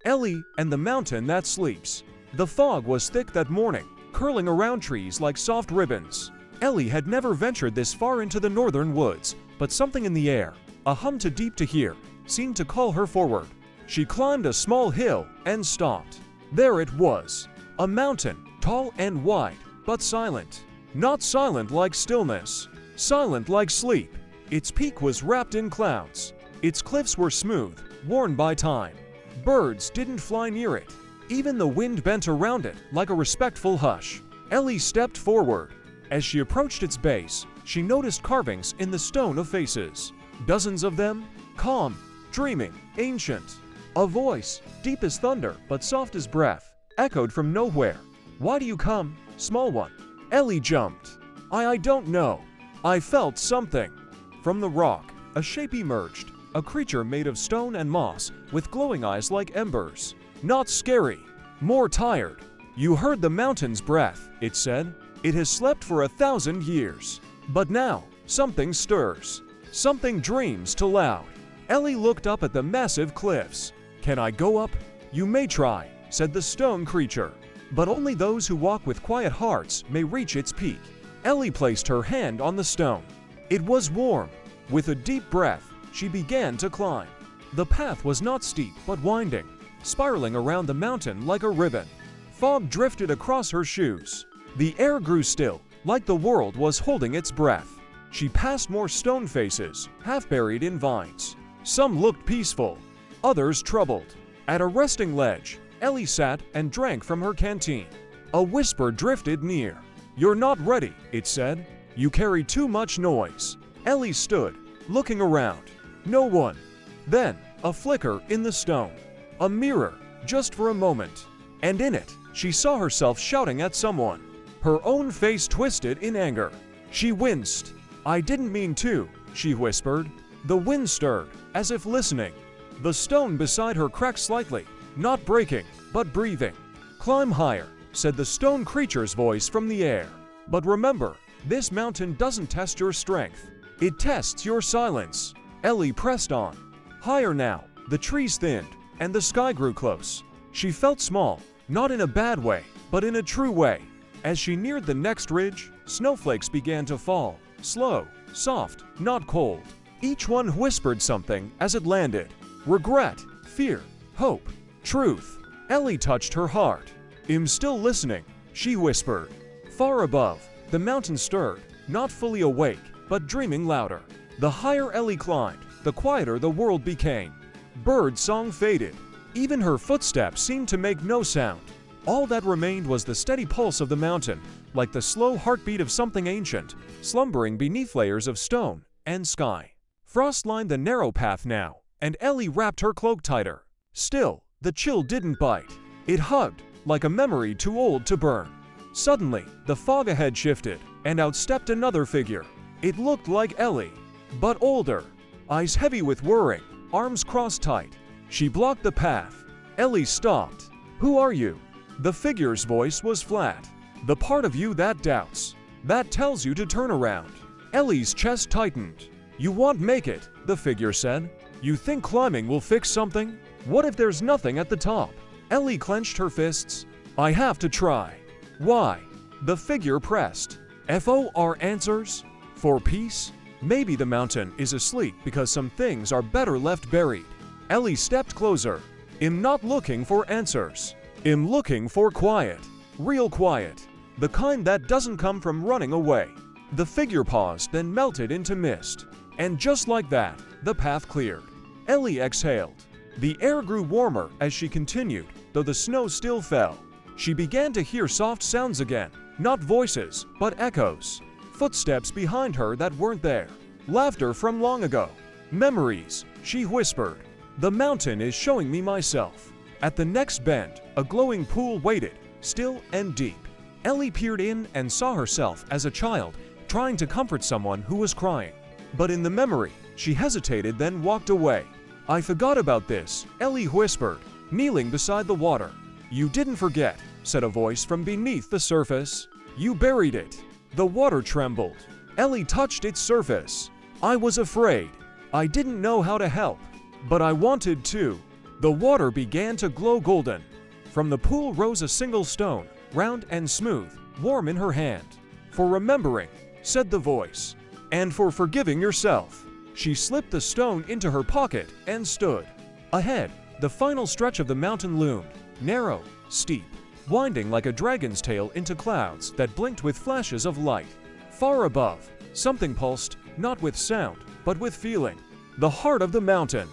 Ellie and the mountain that sleeps. The fog was thick that morning, curling around trees like soft ribbons. Ellie had never ventured this far into the northern woods, but something in the air, a hum too deep to hear, seemed to call her forward. She climbed a small hill and stopped. There it was, a mountain, tall and wide, but silent. Not silent like stillness, silent like sleep. Its peak was wrapped in clouds. Its cliffs were smooth, worn by time. Birds didn't fly near it. Even the wind bent around it like a respectful hush. Ellie stepped forward. As she approached its base, she noticed carvings in the stone of faces. Dozens of them, calm, dreaming, ancient. A voice, deep as thunder but soft as breath, echoed from nowhere. "Why do you come, small one?" Ellie jumped. I don't know. I felt something." From the rock, a shape emerged, a creature made of stone and moss, with glowing eyes like embers. Not scary, more tired. "You heard the mountain's breath," it said. "It has slept for 1,000 years. But now, something stirs. Something dreams too loud." Ellie looked up at the massive cliffs. "Can I go up?" "You may try," said the stone creature. "But only those who walk with quiet hearts may reach its peak." Ellie placed her hand on the stone. It was warm. With a deep breath, she began to climb. The path was not steep but winding, spiraling around the mountain like a ribbon. Fog drifted across her shoes. The air grew still, like the world was holding its breath. She passed more stone faces, half buried in vines. Some looked peaceful, others troubled. At a resting ledge, Ellie sat and drank from her canteen. A whisper drifted near. "You're not ready," it said. "You carry too much noise." Ellie stood, looking around. No one. Then, a flicker in the stone. A mirror, just for a moment. And in it, she saw herself shouting at someone. Her own face twisted in anger. She winced. "I didn't mean to," she whispered. The wind stirred, as if listening. The stone beside her cracked slightly, not breaking, but breathing. "Climb higher," said the stone creature's voice from the air. "But remember, this mountain doesn't test your strength. It tests your silence." Ellie pressed on. Higher now, the trees thinned, and the sky grew close. She felt small, not in a bad way, but in a true way. As she neared the next ridge, snowflakes began to fall, slow, soft, not cold. Each one whispered something as it landed. Regret, fear, hope, truth. Ellie touched her heart. "I'm still listening," she whispered. Far above, the mountain stirred, not fully awake, but dreaming louder. The higher Ellie climbed, the quieter the world became. Bird song faded. Even her footsteps seemed to make no sound. All that remained was the steady pulse of the mountain, like the slow heartbeat of something ancient, slumbering beneath layers of stone and sky. Frost lined the narrow path now, and Ellie wrapped her cloak tighter. Still, the chill didn't bite. It hugged, like a memory too old to burn. Suddenly, the fog ahead shifted, and out stepped another figure. It looked like Ellie, but older. Eyes heavy with worrying, arms crossed tight. She blocked the path. Ellie stopped. "Who are you?" The figure's voice was flat. "The part of you that doubts, that tells you to turn around." Ellie's chest tightened. "You won't make it," the figure said. "You think climbing will fix something? What if there's nothing at the top?" Ellie clenched her fists. "I have to try." "Why?" The figure pressed. "For answers? For peace? Maybe the mountain is asleep because some things are better left buried." Ellie stepped closer. "I'm not looking for answers. I'm looking for quiet. Real quiet. The kind that doesn't come from running away." The figure paused, then melted into mist. And just like that, the path cleared. Ellie exhaled. The air grew warmer as she continued, though the snow still fell. She began to hear soft sounds again, not voices, but echoes. Footsteps behind her that weren't there. Laughter from long ago. Memories, she whispered. "The mountain is showing me myself." At the next bend, a glowing pool waited, still and deep. Ellie peered in and saw herself as a child, trying to comfort someone who was crying. But in the memory, she hesitated, then walked away. "I forgot about this," Ellie whispered, kneeling beside the water. "You didn't forget," said a voice from beneath the surface. "You buried it." The water trembled. Ellie touched its surface. "I was afraid. I didn't know how to help. But I wanted to." The water began to glow golden. From the pool rose a single stone, round and smooth, warm in her hand. "For remembering," said the voice, "and for forgiving yourself." She slipped the stone into her pocket and stood. Ahead, the final stretch of the mountain loomed, narrow, steep, winding like a dragon's tail into clouds that blinked with flashes of light. Far above, something pulsed, not with sound, but with feeling. The heart of the mountain.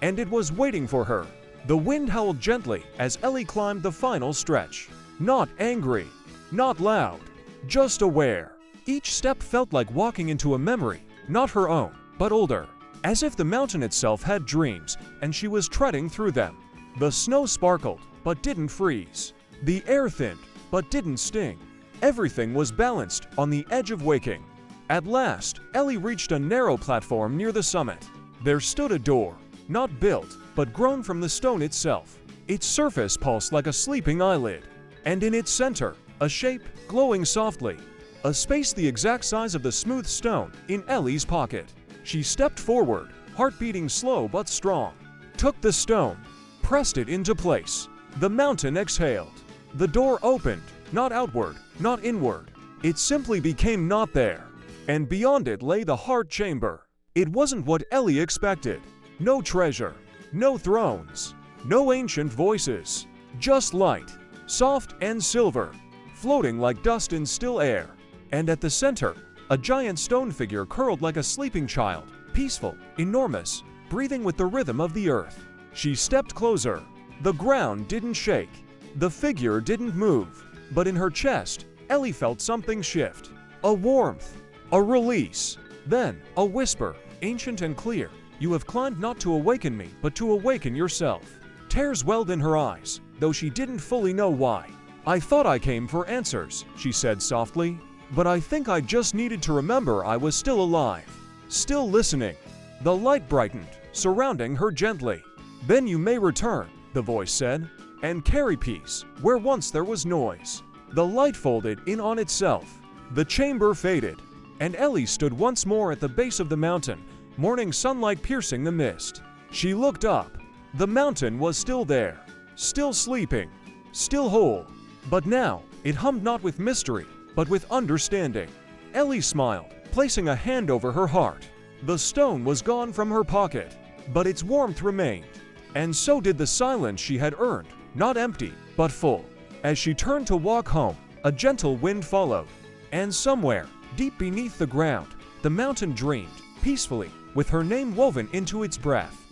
And it was waiting for her. The wind howled gently as Ellie climbed the final stretch. Not angry, not loud, just aware. Each step felt like walking into a memory, not her own, but older. As if the mountain itself had dreams, and she was treading through them. The snow sparkled, but didn't freeze. The air thinned, but didn't sting. Everything was balanced on the edge of waking. At last, Ellie reached a narrow platform near the summit. There stood a door, not built, but grown from the stone itself. Its surface pulsed like a sleeping eyelid. And in its center, a shape glowing softly. A space the exact size of the smooth stone in Ellie's pocket. She stepped forward, heart beating slow but strong. Took the stone, pressed it into place. The mountain exhaled. The door opened, not outward, not inward. It simply became not there. And beyond it lay the heart chamber. It wasn't what Ellie expected. No treasure, no thrones, no ancient voices. Just light, soft and silver, floating like dust in still air. And at the center, a giant stone figure curled like a sleeping child, peaceful, enormous, breathing with the rhythm of the earth. She stepped closer. The ground didn't shake. The figure didn't move. But in her chest, Ellie felt something shift. A warmth, a release. Then, a whisper, ancient and clear. "You have climbed not to awaken me, but to awaken yourself." Tears welled in her eyes, though she didn't fully know why. "I thought I came for answers," she said softly. "But I think I just needed to remember I was still alive, still listening." The light brightened, surrounding her gently. "Then you may return," the voice said, "and carry peace where once there was noise." The light folded in on itself. The chamber faded, and Ellie stood once more at the base of the mountain, morning sunlight piercing the mist. She looked up. The mountain was still there, still sleeping, still whole. But now, it hummed not with mystery, but with understanding. Ellie smiled, placing a hand over her heart. The stone was gone from her pocket, but its warmth remained. And so did the silence she had earned, not empty, but full. As she turned to walk home, a gentle wind followed. And somewhere, deep beneath the ground, the mountain dreamed, peacefully, with her name woven into its breath.